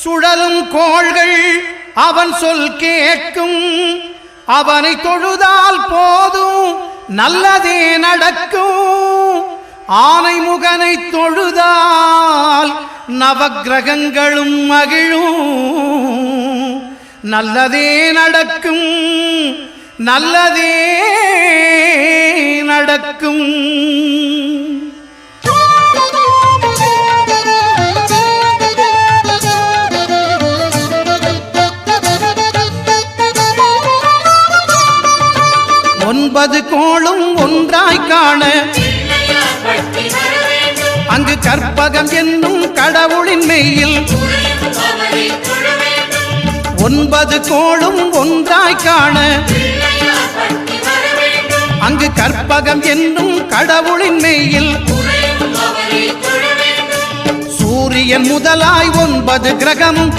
சுழலும் கோள்கள் அவன் சொல் கேட்கும். அவனை தொழுதால் போதும் நல்லதே நடக்கும். ஆனைமுகனை தொழுதால் நவக்கிரகங்களும் மகிழும். நல்லதே நடக்கும், நல்லதே நடக்கும். ஒன்பது கோளும் ஒன்றாய் காண அங்கு கற்பகம் என்னும் கடவுளின் மெய்யில். ஒன்பது கோளும் ஒன்றாய் காண அங்கு கற்பகம் என்னும் கடவுளின் மெய்யில். சூரியன் முதலாய் 9 கிரகமும்